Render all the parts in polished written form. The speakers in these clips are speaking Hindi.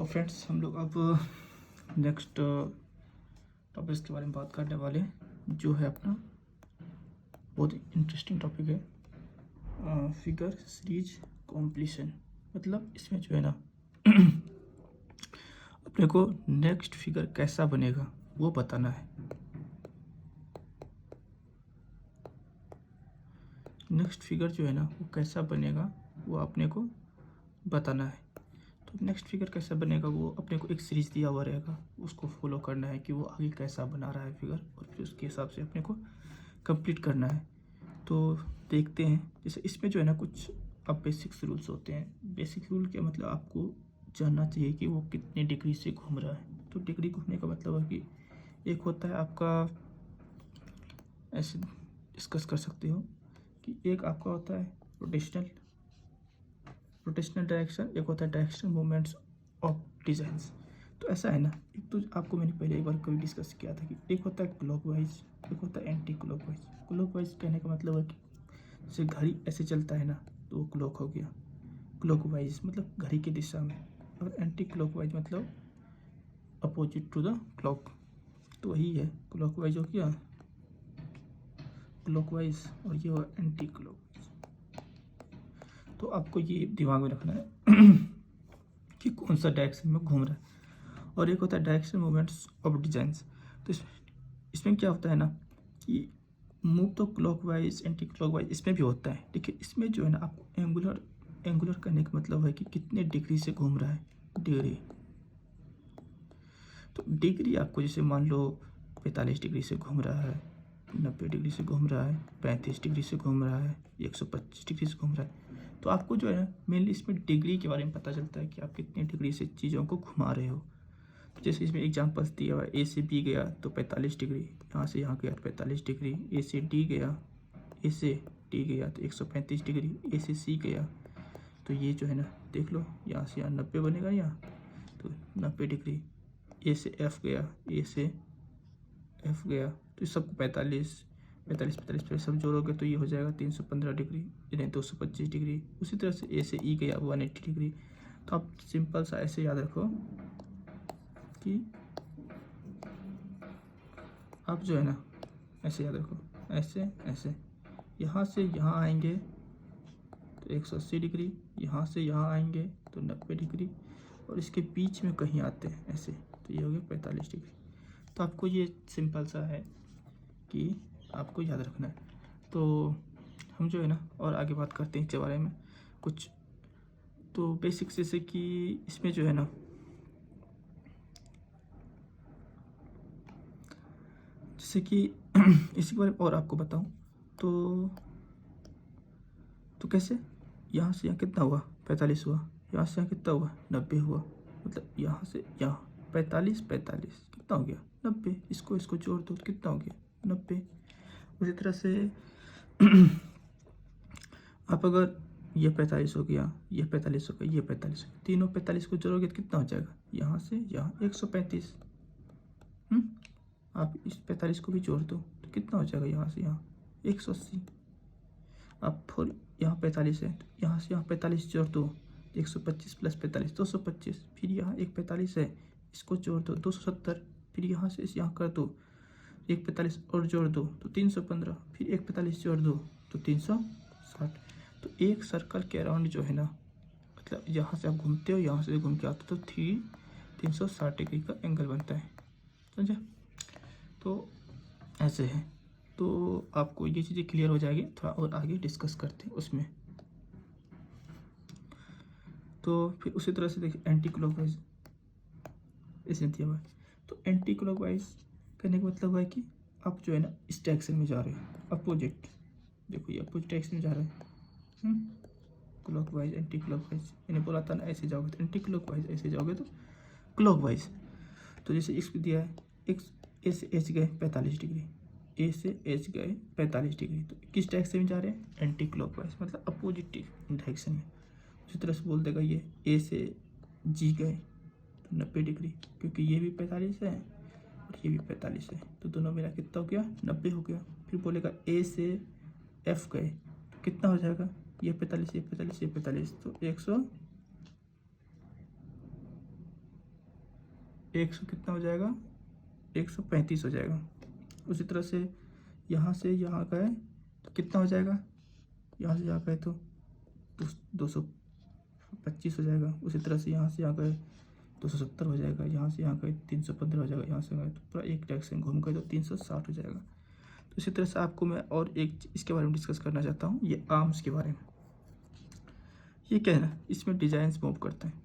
तो फ्रेंड्स हम लोग अब नेक्स्ट टॉपिक्स के बारे में बात करने वाले हैं, जो है अपना बहुत इंटरेस्टिंग टॉपिक है फिगर सीरीज कॉम्प्लीशन। मतलब इसमें जो है ना अपने को नेक्स्ट फिगर कैसा बनेगा वो बताना है। नेक्स्ट फिगर जो है ना वो कैसा बनेगा वो अपने को बताना है। तो नेक्स्ट फिगर कैसा बनेगा वो अपने को एक सीरीज दिया हुआ रहेगा, उसको फॉलो करना है कि वो आगे कैसा बना रहा है फिगर, और फिर उसके हिसाब से अपने को कंप्लीट करना है। तो देखते हैं, जैसे इसमें जो है ना कुछ अब बेसिक्स रूल्स होते हैं। बेसिक रूल क्या मतलब, आपको जानना चाहिए कि वो कितने डिग्री से घूम रहा है। तो डिग्री घूमने का मतलब है कि एक होता है आपका, ऐसे डिस्कस कर सकते हो कि एक आपका होता है रोटेशनल डायरेक्शन, एक होता है डायरेक्शनल मूवमेंट्स ऑफ डिजाइंस। तो ऐसा है ना, एक तो आपको मैंने पहले एक बार कभी डिस्कस किया था कि एक होता है क्लॉकवाइज, एक होता है एंटी क्लॉकवाइज। क्लॉकवाइज कहने का मतलब है कि जैसे घड़ी ऐसे चलता है ना तो वो क्लॉक हो गया। क्लॉकवाइज मतलब घड़ी की दिशा में, और एंटी क्लॉकवाइज मतलब अपोजिट टू द क्लॉक। तो वही है, क्लॉकवाइज हो गया क्लॉकवाइज और ये हुआ एंटी क्लॉकवाइज। तो आपको ये दिमाग में रखना है कि कौन सा डायरेक्शन में घूम रहा है। और एक होता है डायरेक्शन मूवमेंट्स ऑफ डिजाइंस। तो इसमें क्या होता है ना कि मूव तो क्लॉकवाइज एंटी क्लॉकवाइज इसमें भी होता है, लेकिन इसमें जो है ना आपको एंगुलर करने का मतलब है कि कितने डिग्री से घूम रहा है, डिग्री। तो डिग्री आपको जैसे मान लो 45 डिग्री से घूम रहा है, 90 डिग्री से घूम रहा है, 35 डिग्री से घूम रहा है, 125 डिग्री से घूम रहा है। तो आपको जो है ना मेनली इसमें डिग्री के बारे में पता चलता है कि आप कितने डिग्री से चीज़ों को घुमा रहे हो। तो जैसे इसमें एग्जांपल्स दिया हुआ है, ए से बी गया तो 45 डिग्री, यहाँ से यहाँ गया तो 45 डिग्री, ए से डी गया, ए से डी गया तो 135 डिग्री, ए से सी गया तो ये जो है ना देख लो यहाँ से यहाँ 90 बनेगा, यहाँ तो 90 डिग्री। ए से एफ गया, ए से एफ गया तो सबको 45 45 45 45 सब जोड़ोगे तो ये हो जाएगा 315 डिग्री, यानी 225 डिग्री। उसी तरह से ए से ई गया 180 डिग्री। तो आप सिंपल सा ऐसे याद रखो कि आप जो है ना ऐसे याद रखो, ऐसे ऐसे यहाँ से यहाँ आएंगे तो 180 डिग्री, यहाँ से यहाँ आएंगे तो 90 डिग्री, और इसके बीच में कहीं आते हैं ऐसे तो ये हो गया 45 डिग्री। तो आपको ये सिंपल सा है कि आपको याद रखना है। तो हम जो है ना और आगे बात करते हैं इसके बारे में कुछ। तो बेसिक्स जैसे कि इसमें जो है ना जैसे कि इसी बारे में और आपको बताऊं तो कैसे यहाँ से यहाँ कितना हुआ 45 हुआ, यहाँ से यहाँ कितना हुआ 90 हुआ, मतलब यहाँ से यहाँ 45 45 कितना हो गया 90। इसको जोड़ दो तो कितना हो गया 90। उसी तरह से आप अगर ये 45 हो गया, ये 45 हो गया, ये 45 हो गया, तीनों 45 को जोड़ोगे तो कितना हो जाएगा यहाँ से यहाँ 135। आप इस 45 को भी जोड़ दो तो कितना हो जाएगा यहाँ से यहाँ 180। आप फिर यहाँ 45 है तो यहाँ से यहाँ 45 जोड़ दो 125 प्लस 45 225। फिर यहाँ एक 45 है इसको जोड़ दो 270। फिर यहाँ से इस यहाँ कर दो एक 45 और जोड़ दो तो 315। फिर एक 45 जोड़ दो तो 360। तो एक सर्कल के अराउंड जो है ना, मतलब यहाँ से आप घूमते हो यहाँ से घूम के आते हो तो 360 डिग्री का एंगल बनता है, समझे। तो ऐसे है, तो आपको ये चीज़ें क्लियर हो जाएगी। थोड़ा और आगे डिस्कस करते हैं उसमें। तो फिर उसी तरह से देखिए एंटी क्लॉकवाइज इसमें दिया हुआ है। तो एंटी क्लॉकवाइज करने का मतलब है कि आप जो है ना इस डायरेक्शन में जा रहे हैं, अपोजिट। देखो ये अपोजिट डायरेक्शन में जा रहे हैं, क्लॉकवाइज एंटी क्लॉकवाइज। मैंने बोला था ना ऐसे जाओगे तो एंटी क्लॉकवाइज, ऐसे जाओगे तो क्लॉकवाइज। तो जैसे इसमें दिया है ए से एच गए 45 डिग्री, ए से एच गए 45 डिग्री, तो किस डायरेक्शन में जा रहे हैं एंटी क्लॉकवाइज, मतलब अपोजिट डायरेक्शन में। उसी तरह से बोल देगा ये ए से जी गए तो 90 डिग्री, क्योंकि ये भी 45 है और ये भी 45 है तो दोनों मेरा कितना हो गया 90 हो गया। फिर बोलेगा ए से एफ गए तो कितना हो जाएगा ये 45 ये 45 ये 45 तो 100 100 कितना हो जाएगा, 135 हो जाएगा। उसी तरह से यहाँ गए तो कितना हो जाएगा, यहाँ से यहाँ गए तो 225 हो जाएगा। उसी तरह से यहाँ गए 270 हो जाएगा, यहाँ से यहाँ गए 315 हो जाएगा, यहाँ से गए तो पूरा एक डायरेक्शन घूम गए तो 360 हो जाएगा। तो इसी तरह से आपको मैं और एक इसके बारे में डिस्कस करना चाहता हूँ, ये आर्म्स के बारे में। ये क्या है ना, इसमें डिजाइंस मूव करते हैं,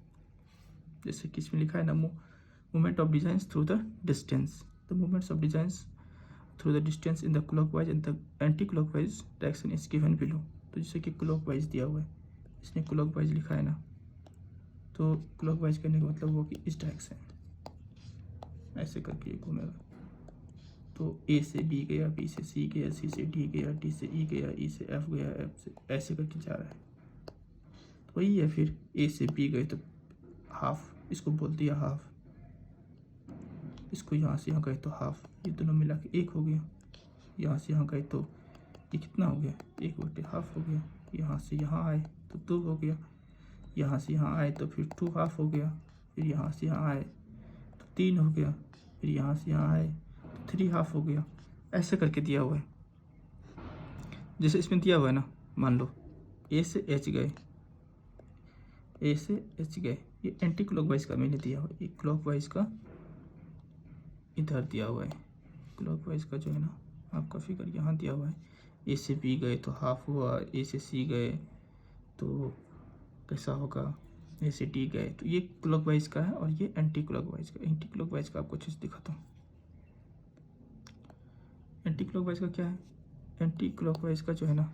जैसे कि इसमें लिखा है ना, movement of designs through the distance, the movements of designs through the distance in the clockwise and the anti clockwise direction is given below. तो जैसे कि क्लॉकवाइज दिया हुआ है, इसने क्लॉकवाइज लिखा है ना, तो क्लॉकवाइज करने का मतलब वो कि इस डायरेक्शन ऐसे करके घूमेगा। तो ए से बी गया, बी से सी गया, सी से डी गया, डी से ई गया, ई से एफ गया, एफ से ऐसे करके जा रहा है। तो वही है, फिर ए से बी गए तो हाफ, इसको बोल दिया हाफ, इसको यहाँ से यहाँ गए तो हाफ, ये दोनों मिला के 1 हो गया। यहाँ से यहाँ गए तो ये कितना हो गया, 1/2 हो गया। यहाँ से यहाँ आए तो 2 हो गया, यहाँ से यहाँ आए तो फिर 2 हाफ हो गया, फिर यहाँ से यहाँ आए तो 3 हो गया, फिर यहाँ से यहाँ आए तो 3 हाफ हो गया। ऐसे करके दिया हुआ है। जैसे इसमें दिया हुआ है ना, मान लो ए से एच गए, ए से एच गए, ये एंटी क्लॉकवाइज का मैंने दिया हुआ है, ये क्लॉकवाइज का इधर दिया हुआ है। क्लॉकवाइज का जो है ना आपका फिगर यहाँ दिया हुआ है। ए से बी गए तो हाफ हुआ, ए से सी गए तो कैसा होगा, ए से डी गए तो ये क्लॉकवाइज का है, और ये एंटी क्लॉकवाइज का। एंटी क्लॉकवाइज का आपको अच्छे से दिखाता हूँ। एंटी क्लॉकवाइज का क्या है, एंटी क्लॉकवाइज का जो है ना,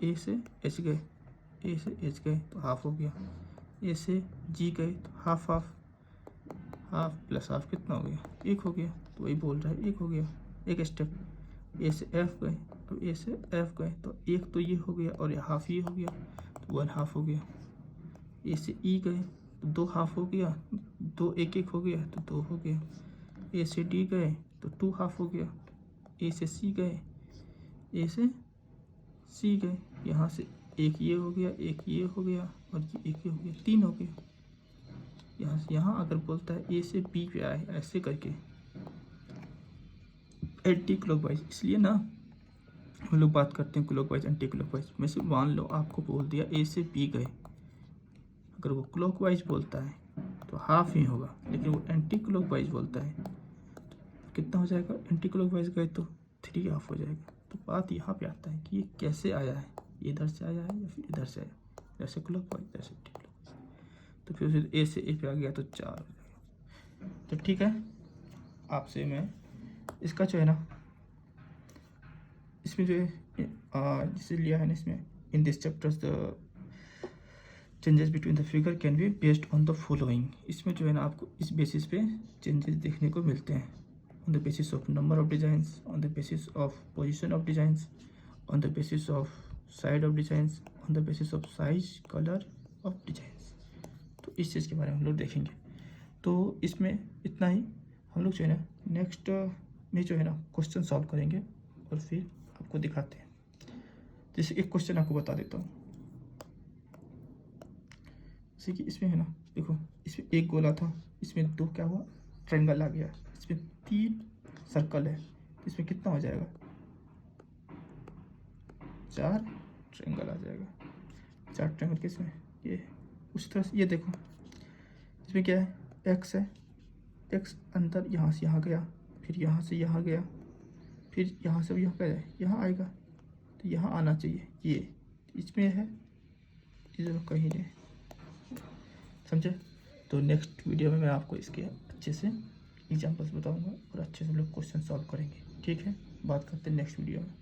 ए से एच गए, ए से एच गए तो हाफ हो गया, ए से जी गए तो half half, half plus half कितना हो गया, 1 हो गया। तो वही बोल रहा है 1 हो गया। एक स्टेप ए से एफ गए, तो ए से एफ गए तो 1 तो ये हो गया, और ये हाफ ये हो गया तो 1 हाफ हो गया। ए से ई गए तो 2 हाफ हो गया, 2 1 हो गया तो 2 हो गया। ए से डी गए तो 2 हाफ हो गया। ए से सी गए, ए से सी गए, यहाँ से 1 ये हो गया, 1 ये हो गया, और ये 1 ये हो गया, 3 हो गया। यहाँ से यहाँ अगर बोलता है ए से बी पे आए, ऐसे करके एंटी क्लॉकवाइज, इसलिए ना हम लोग बात करते हैं क्लॉकवाइज एंटी क्लॉकवाइज में से। मान लो आपको बोल दिया ए से बी गए, अगर वो क्लॉकवाइज बोलता है तो हाफ ही होगा, लेकिन वो एंटी क्लॉकवाइज बोलता है तो कितना हो जाएगा, एंटी क्लॉकवाइज गए तो 3 हाफ हो जाएगा। तो बात यहाँ पे आता है कि ये कैसे आया है, ये इधर से आया है या फिर इधर से आया, जैसे क्लॉकवाइज जैसे एंटी क्लॉकवाइज। तो फिर उसे ए से ए पे आ गया तो 4 हो जाएगा। तो ठीक है, आपसे मैं इसका जो है ना, इसमें जो है जिसे लिया है ना, इसमें in this chapters the changes between the figure can be based on the following. इसमें जो है ना आपको इस बेसिस पे चेंजेस देखने को मिलते हैं, on the basis of number of designs, on the basis of position of designs, on the basis of side of designs, on the basis of size colour of designs. तो इस चीज़ के बारे में हम लोग देखेंगे। तो इसमें इतना ही, हम लोग जो है ना नेक्स्ट में जो है ना क्वेश्चन सॉल्व करेंगे और फिर आपको दिखाते हैं। जैसे एक क्वेश्चन आपको बता देता हूँ, जैसे कि इसमें है ना, देखो इसमें एक गोला था, इसमें 2 क्या हुआ, ट्रायंगल आ गया, इसमें 3 सर्कल है, इसमें कितना हो जाएगा, 4 ट्रायंगल आ जाएगा। 4 ट्रायंगल किसमें, ये उस तरह से। ये देखो इसमें क्या है, एक्स है, एक्स अंदर यहाँ से यहाँ गया, फिर यहाँ से यहाँ गया, फिर यहाँ से यहाँ गया, यहाँ आएगा तो यहाँ आना चाहिए, ये इसमें है, इधर कहीं नहीं, समझे। तो नेक्स्ट वीडियो में मैं आपको इसके अच्छे से एग्जाम्पल्स बताऊंगा और अच्छे से हम लोग क्वेश्चन सॉल्व करेंगे। ठीक है, बात करते हैं नेक्स्ट वीडियो में।